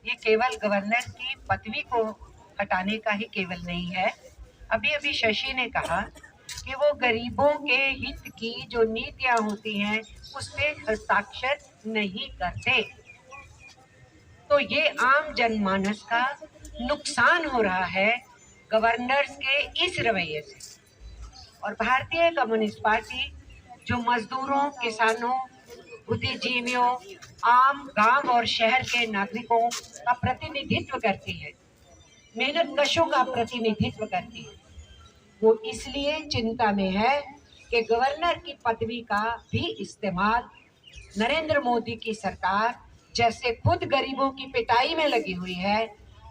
ये केवल गवर्नर की पदवी को हटाने का ही केवल नहीं है। अभी अभी शशि ने कहा कि वो गरीबों के हित की जो नीतियां होती हैं उस पे हस्ताक्षर नहीं करते। तो ये आम जनमानस का नुकसान हो रहा है गवर्नर्स के इस रवैये से। और भारतीय कम्युनिस्ट पार्टी जो मजदूरों, किसानों, बुद्धिजीवियों, आम गांव और शहर के नागरिकों का प्रतिनिधित्व करती है, मेहनतकशों का प्रतिनिधित्व करती है, वो इसलिए चिंता में है कि गवर्नर की पदवी का भी इस्तेमाल नरेंद्र मोदी की सरकार जैसे खुद गरीबों की पिटाई में लगी हुई है,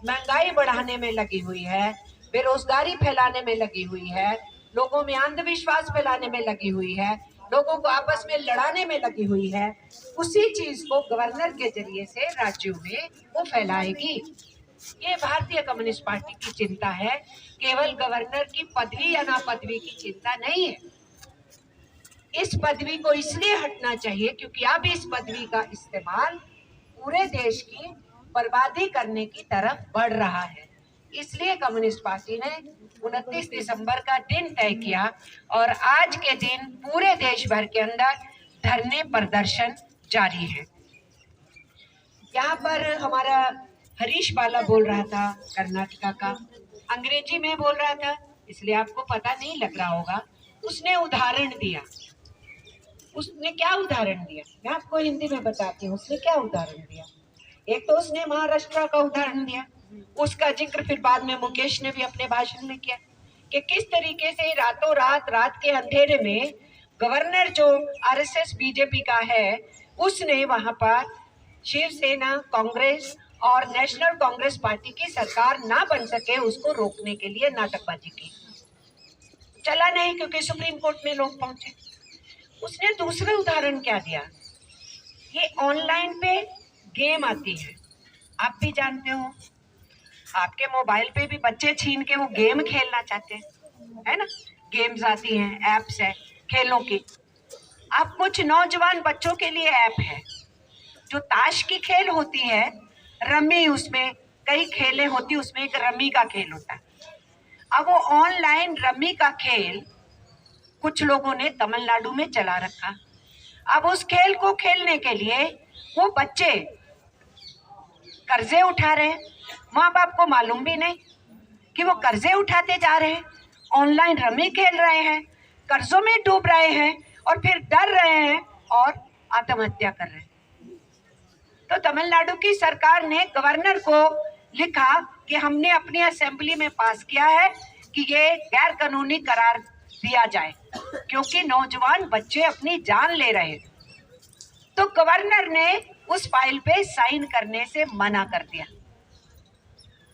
महंगाई बढ़ाने में लगी हुई है, बेरोजगारी फैलाने में लगी हुई है, लोगों में अंधविश्वास फैलाने में लगी हुई है, लोगों को आपस में लड़ाने में लगी हुई है, उसी चीज को गवर्नर के जरिए से राज्यों में वो फैलाएगी। ये भारतीय कम्युनिस्ट पार्टी की चिंता है, केवल गवर्नर की पदवी या ना पदवी की चिंता नहीं है। इस पदवी को इसलिए हटना चाहिए क्योंकि अब इस पदवी का इस्तेमाल पूरे देश की बर्बादी करने की तरफ बढ़ रहा है। इसलिए कम्युनिस्ट पार्टी ने 29 दिसंबर का दिन तय किया और आज के दिन पूरे देश भर के अंदर धरने प्रदर्शन जारी है। यहाँ पर हमारा हरीश बाला बोल रहा था, कर्नाटका का, अंग्रेजी में बोल रहा था, इसलिए आपको पता नहीं लग रहा होगा। उसने उदाहरण दिया। उसने क्या उदाहरण दिया, मैं आपको हिंदी में बताती हूँ। उसने क्या उदाहरण दिया? एक तो उसने महाराष्ट्र का उदाहरण दिया, उसका जिक्र फिर बाद में मुकेश ने भी अपने भाषण में किया कि किस तरीके से रातों रात के अंधेरे में गवर्नर जो आरएसएस बीजेपी का है, उसने वहां पर शिवसेना, कांग्रेस और नेशनल कांग्रेस पार्टी की सरकार ना बन सके उसको रोकने के लिए नाटकबाजी की। चला नहीं क्योंकि सुप्रीम कोर्ट में लोग पहुंचे। उसने दूसरा उदाहरण क्या दिया, ये ऑनलाइन पे गेम आती है, आप भी जानते हो, आपके मोबाइल पे भी बच्चे छीन के वो गेम खेलना चाहते हैं, है ना? गेम्स आती हैं, एप्स है खेलों की। अब कुछ नौजवान बच्चों के लिए ऐप है, जो ताश की खेल होती है, रमी, उसमें कई खेलें होती, उसमें एक रमी का खेल होता है। अब वो ऑनलाइन रमी का खेल कुछ लोगों ने तमिलनाडु में चला रखा। अब उस खेल को खेलने के लिए वो बच्चे कर्जे उठा रहे हैं, माँ बाप को मालूम भी नहीं कि वो कर्जे उठाते जा रहे हैं, ऑनलाइन रमी खेल रहे हैं, कर्जों में डूब रहे हैं और फिर डर रहे हैं और आत्महत्या कर रहे हैं। तो तमिलनाडु की सरकार ने गवर्नर को लिखा कि हमने अपनी असेंबली में पास किया है कि ये गैर कानूनी करार दिया जाए क्योंकि नौजवान बच्चे अपनी जान ले रहे हैं। तो गवर्नर ने उस फाइल पे साइन करने से मना कर दिया।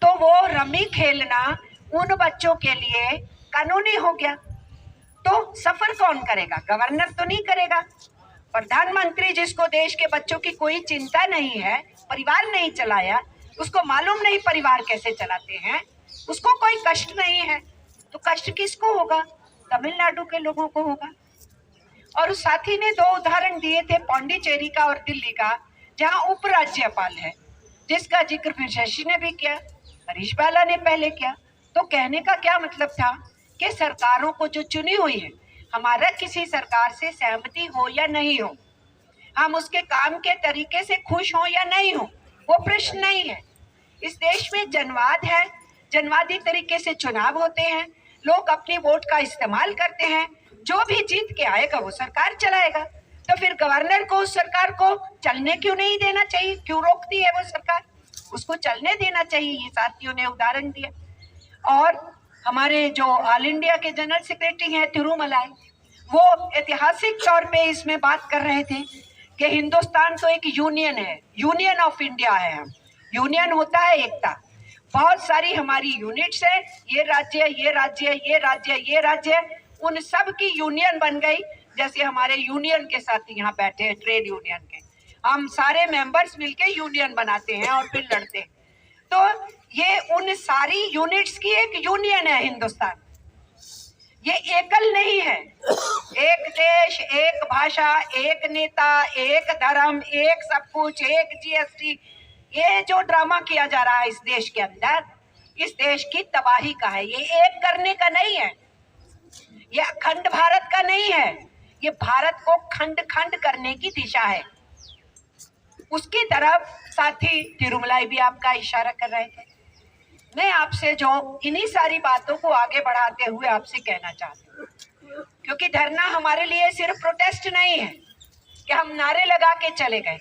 तो वो रमी खेलना उन बच्चों के लिए कानूनी हो गया। तो सफर कौन करेगा? गवर्नर तो नहीं करेगा। प्रधानमंत्री, जिसको देश के बच्चों की कोई चिंता नहीं है, परिवार नहीं चलाया, उसको मालूम नहीं परिवार कैसे चलाते हैं, उसको कोई कष्ट नहीं है, तो कष्ट किसको होगा? तमिलनाडु के लोगों को होगा। और उस साथी ने दो उदाहरण दिए थे, पौंडीचेरी का और दिल्ली का, जहां उपराज्यपाल है, जिसका जिक्र फिर शशि ने भी किया, हरीश बाला ने पहले किया। तो कहने का क्या मतलब था कि सरकारों को जो चुनी हुई है, हमारा किसी सरकार से सहमति हो या नहीं हो, हम उसके काम के तरीके से खुश हो या नहीं हो, वो प्रश्न नहीं है। इस देश में जनवाद है, जनवादी तरीके से चुनाव होते हैं, लोग अपनी वोट का इस्तेमाल करते हैं, जो भी जीत के आएगा वो सरकार चलाएगा। तो फिर गवर्नर को उस सरकार को चलने क्यों नहीं देना चाहिए? क्यों रोकती है वो सरकार? उसको चलने देना चाहिए। ये साथियों ने उदाहरण दिया। और हमारे जो ऑल इंडिया के जनरल सेक्रेटरी हैं तिरुमलाई, वो ऐतिहासिक तौर पे इसमें बात कर रहे थे कि हिंदुस्तान तो एक यूनियन है, यूनियन ऑफ इंडिया है। हम यूनियन होता है एकता, बहुत सारी हमारी यूनिट्स है, ये राज्य, ये राज्य, ये राज्य, ये राज्य, उन सब की यूनियन बन गई। जैसे हमारे यूनियन के साथ यहाँ बैठे हैं, ट्रेड यूनियन के, हम सारे मेंबर्स मिलके यूनियन बनाते हैं और फिर लड़ते हैं। तो ये उन सारी यूनिट्स की एक यूनियन है हिंदुस्तान। ये एकल नहीं है। एक देश, एक भाषा, एक नेता, एक धर्म, एक सब कुछ, एक जीएसटी, ये जो ड्रामा किया जा रहा है इस देश के अंदर, इस देश की तबाही का है। ये एक करने का नहीं है, ये अखंड भारत का नहीं है, ये भारत को खंड खंड करने की दिशा है। उसकी तरफ साथी तिरुमलाई भी आपका इशारा कर रहे थे। मैं आपसे जो इन्हीं सारी बातों को आगे बढ़ाते हुए आपसे कहना चाहती हूँ, क्योंकि धरना हमारे लिए सिर्फ प्रोटेस्ट नहीं है कि हम नारे लगा के चले गए,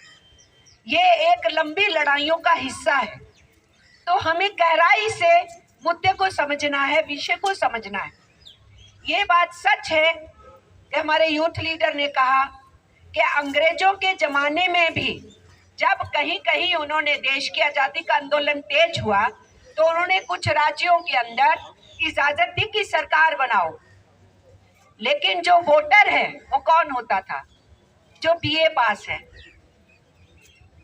ये एक लंबी लड़ाइयों का हिस्सा है। तो हमें गहराई से मुद्दे को समझना है, विषय को समझना है। ये बात सच है कि हमारे यूथ लीडर ने कहा कि अंग्रेजों के जमाने में भी जब कहीं कहीं उन्होंने देश की आज़ादी का आंदोलन तेज हुआ तो उन्होंने कुछ राज्यों के अंदर इजाजत दी कि सरकार बनाओ, लेकिन जो वोटर है वो कौन होता था? जो बीए पास है।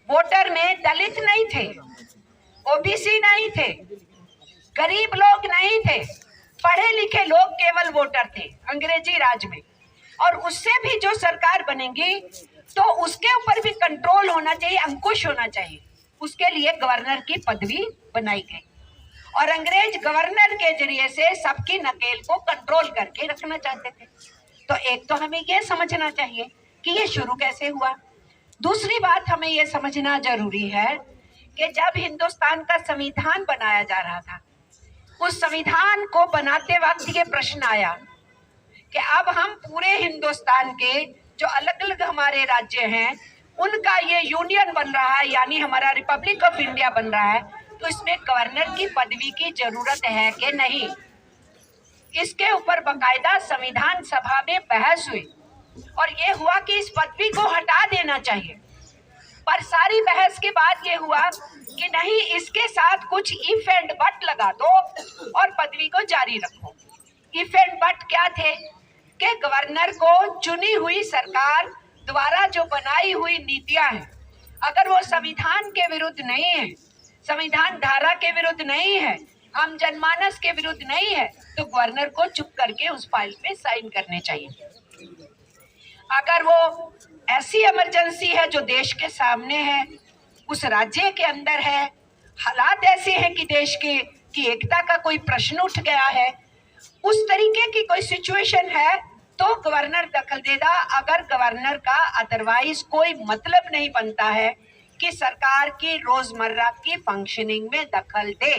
वोटर में दलित नहीं थे, ओबीसी नहीं थे, गरीब लोग नहीं थे, पढ़े लिखे लोग केवल वोटर थे अंग्रेजी राज में। और उससे भी जो सरकार बनेगी तो उसके ऊपर भी कंट्रोल होना चाहिए, अंकुश होना चाहिए। उसके लिए गवर्नर की पदवी बनाई गई और अंग्रेज गवर्नर के जरिए से सबकी नकेल को कंट्रोल करके रखना चाहते थे। तो एक तो हमें ये समझना चाहिए कि ये शुरू कैसे हुआ। दूसरी बात हमें ये समझना जरूरी है कि जब हिंदुस्तान का संविधान बनाया जा रहा था, उस संविधान को बनाते वक्त ये प्रश्न आया कि अब हम पूरे हिंदुस्तान के जो अलग अलग हमारे राज्य हैं उनका ये यूनियन बन रहा है, यानी हमारा रिपब्लिक ऑफ इंडिया बन रहा है, तो इसमें गवर्नर की पदवी की जरूरत है कि नहीं। इसके ऊपर बकायदा संविधान सभा में बहस हुई और ये हुआ कि इस पदवी को हटा देना चाहिए। पर सारी बहस के बाद ये हुआ कि नहीं, इसके साथ कुछ इफ एंड बट लगा दो और पदवी को जारी रखो। इफ एंड बट क्या थे कि गवर्नर को चुनी हुई सरकार द्वारा जो बनाई हुई नीतियां हैं, अगर वो संविधान के विरुद्ध नहीं है, संविधान धारा के विरुद्ध नहीं है, आम जनमानस के विरुद्ध नहीं है, तो गवर्नर को चुप करके उस फाइल पे साइन करने चाहिए। अगर वो ऐसी इमरजेंसी है जो देश के सामने है, उस राज्य के अंदर है, हालात ऐसे हैं कि देश की एकता का कोई प्रश्न उठ गया है, उस तरीके की कोई सिचुएशन है, तो गवर्नर दखल देगा। अगर गवर्नर का अदरवाइज कोई मतलब नहीं बनता है कि सरकार की रोजमर्रा की फंक्शनिंग में दखल दे।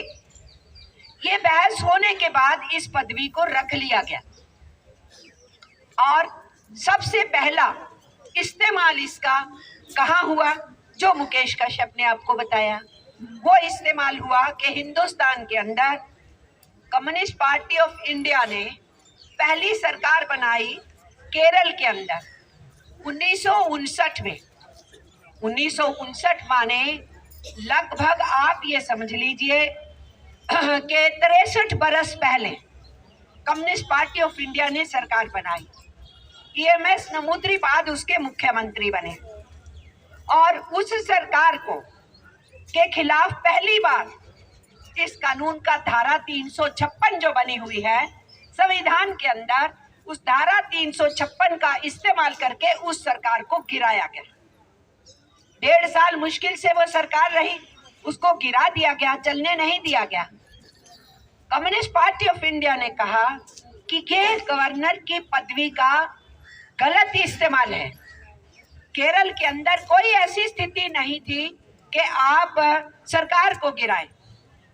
ये बहस होने के बाद इस पदवी को रख लिया गया और सबसे पहला इस्तेमाल इसका कहाँ हुआ? जो मुकेश कश्यप ने आपको बताया, वो इस्तेमाल हुआ कि हिंदुस्तान के अंदर कम्युनिस्ट पार्टी ऑफ इंडिया ने पहली सरकार बनाई केरल के अंदर 1959 में। 1959 माने लगभग आप ये समझ लीजिए कि 63 बरस पहले कम्युनिस्ट पार्टी ऑफ इंडिया ने सरकार बनाई। ईएमएस नमूद्री बाद उसके मुख्यमंत्री बने और उस सरकार को के खिलाफ पहली बार इस कानून का धारा 356 जो बनी हुई है संविधान के अंदर, उस धारा 356 का इस्तेमाल करके उस सरकार को गिराया गया। 1.5 साल मुश्किल से वो सरकार रही, उसको गिरा दिया गया, चलने नहीं दिया गया। कम्युनिस्ट पार्टी ऑफ इंडिया ने कहा कि ये गवर्नर की पदवी का गलत इस्तेमाल है। केरल के अंदर कोई ऐसी स्थिति नहीं थी कि आप सरकार को गिराएं।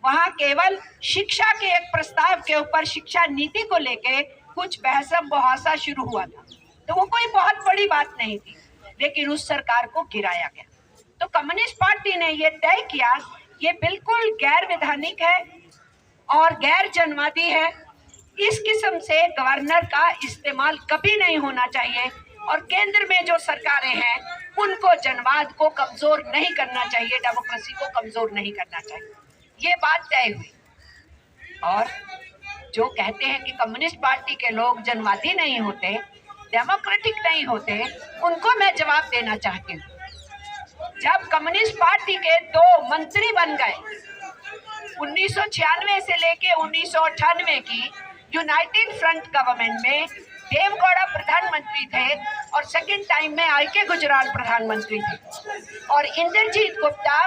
वहां केवल शिक्षा के एक प्रस्ताव के ऊपर, शिक्षा नीति को लेके कुछ बहसम बहसा शुरू हुआ था, तो वो कोई बहुत बड़ी बात नहीं थी, लेकिन उस सरकार को गिराया गया। तो कम्युनिस्ट पार्टी ने ये तय किया ये बिल्कुल गैर वैधानिक है और गैर जनवादी है, इस किस्म से गवर्नर का इस्तेमाल कभी नहीं होना चाहिए और केंद्र में जो सरकारें हैं उनको जनवाद को कमजोर नहीं करना चाहिए, डेमोक्रेसी को कमजोर नहीं करना चाहिए। ये बात तय हुई। और जो कहते हैं कि कम्युनिस्ट पार्टी के लोग जनवादी नहीं होते, डेमोक्रेटिक नहीं होते, उनको मैं जवाब देना चाहती हूँ। जब कम्युनिस्ट पार्टी के 2 मंत्री बन गए 1996 से लेके 1998 की यूनाइटेड फ्रंट गवर्नमेंट में, देवगौड़ा प्रधानमंत्री थे और सेकंड टाइम में आईके गुजराल प्रधानमंत्री थे और इंद्रजीत गुप्ता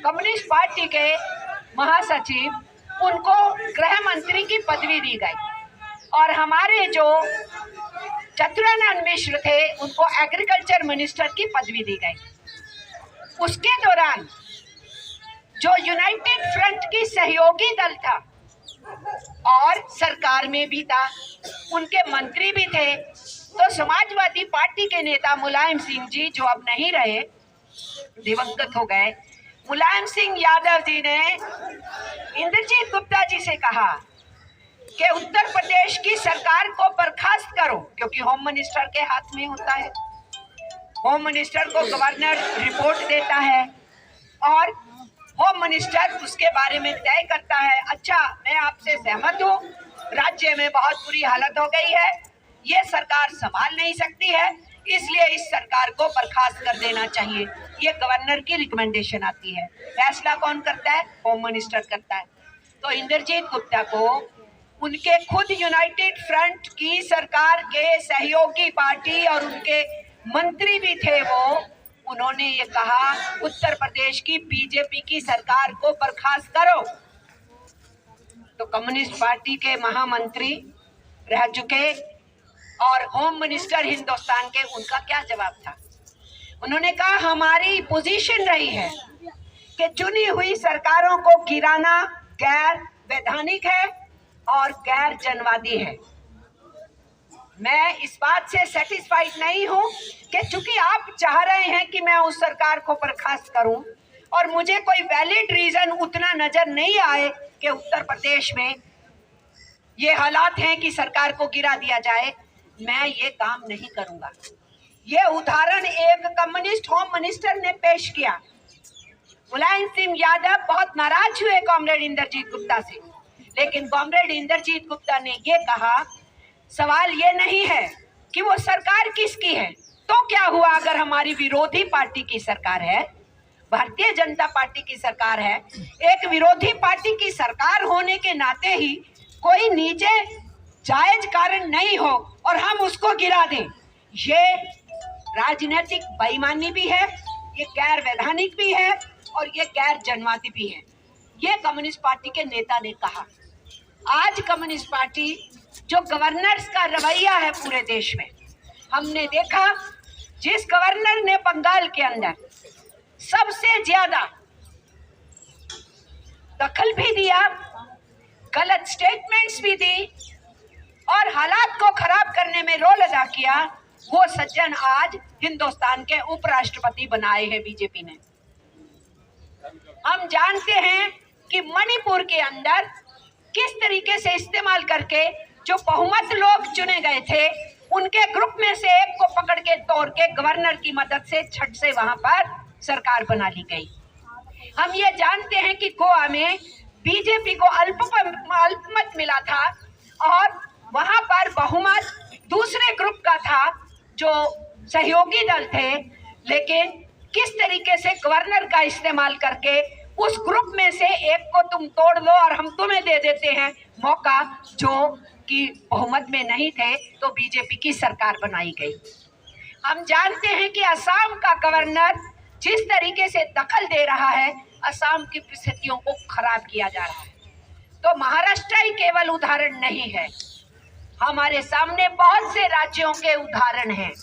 कम्युनिस्ट पार्टी के महासचिव, उनको गृह मंत्री की पदवी दी गई और हमारे जो चतुरानंद मिश्र थे उनको एग्रीकल्चर मिनिस्टर की पदवी दी गई। उसके दौरान जो यूनाइटेड फ्रंट की सहयोगी दल था और सरकार में भी था, उनके मंत्री भी थे, तो समाजवादी पार्टी के नेता मुलायम सिंह जी, जो अब नहीं रहे, दिवंगत हो गए, मुलायम सिंह यादव जी ने इंद्रजीत गुप्ता जी से कहा कि उत्तर प्रदेश की सरकार को बर्खास्त करो, क्योंकि होम मिनिस्टर के हाथ में होता है। होम मिनिस्टर को गवर्नर रिपोर्ट देता है और होम मिनिस्टर उसके बारे में तय करता है। अच्छा, मैं आपसे सहमत हूँ, राज्य में बहुत बुरी हालत हो गई है, ये सरकार संभाल नहीं सकती है, इसलिए इस सरकार को बर्खास्त कर देना चाहिए। ये गवर्नर की रिकमेंडेशन आती है। फैसला कौन करता है? होम मिनिस्टर करता है। तो इंद्रजीत गुप्ता को उनके खुद यूनाइटेड फ्रंट की सरकार के सहयोगी पार्टी और उनके मंत्री भी थे उन्होंने ये कहा उत्तर प्रदेश की बीजेपी की सरकार को बर्खास्त करो। तो कम्युनिस्ट पार्टी के महामंत्री रह चुके और होम मिनिस्टर हिंदुस्तान के, उनका क्या जवाब था? उन्होंने कहा हमारी पोजीशन रही है कि चुनी हुई सरकारों को गिराना गैर वैधानिक है और गैर जनवादी है। मैं इस बात से सेटिस्फाइड नहीं हूं कि चूंकि आप चाह रहे हैं कि मैं उस सरकार को बर्खास्त करूं और मुझे कोई वैलिड रीजन उतना नजर नहीं आए कि उत्तर प्रदेश में ये हालात हैं कि सरकार को गिरा दिया जाए, मैं ये काम नहीं करूंगा। ये उदाहरण एक कम्युनिस्ट होम मिनिस्टर ने पेश किया। मुलायम सिंह यादव बहुत नाराज हुए कॉमरेड इंद्रजीत गुप्ता से, लेकिन कॉमरेड इंद्रजीत गुप्ता ने ये कहा सवाल ये नहीं है कि वो सरकार किसकी है, तो क्या हुआ अगर हमारी विरोधी पार्टी की सरकार है, भारतीय जनता पार्टी की सरकार है। एक विरोधी पार्टी की सरकार होने के नाते ही कोई नीचे जायज कारण नहीं हो और हम उसको गिरा दें, ये राजनीतिक बेईमानी भी है, ये गैर वैधानिक भी है और ये गैर जनवादी भी है। ये कम्युनिस्ट पार्टी के नेता ने कहा। आज कम्युनिस्ट पार्टी जो गवर्नर्स का रवैया है पूरे देश में, हमने देखा जिस गवर्नर ने बंगाल के अंदर सबसे ज्यादा दखल भी दिया, गलत स्टेटमेंट्स भी दी और हालात को खराब करने में रोल अदा किया, वो सज्जन आज हिंदुस्तान के उपराष्ट्रपति बनाए हैं बीजेपी ने। हम जानते हैं कि मणिपुर के अंदर किस तरीके से इस्तेमाल करके जो बहुमत लोग चुने गए थे, उनके ग्रुप में से एक को पकड़ के तोड़ के गवर्नर की मदद से छठ से वहां पर सरकार बना ली गई। हम ये जानते हैं कि गोवा में बीजेपी को अल्पमत मिला था और वहां पर बहुमत दूसरे ग्रुप का था जो सहयोगी दल थे, लेकिन किस तरीके से गवर्नर का इस्तेमाल करके उस ग्रुप में से एक को तुम तोड़ लो और हम तुम्हें दे देते हैं मौका, जो कि बहुमत में नहीं थे, तो बीजेपी की सरकार बनाई गई। हम जानते हैं कि असम का गवर्नर जिस तरीके से दखल दे रहा है, असम की स्थितियों को खराब किया जा रहा है। तो महाराष्ट्र ही केवल उदाहरण नहीं है, हमारे सामने बहुत से राज्यों के उदाहरण हैं।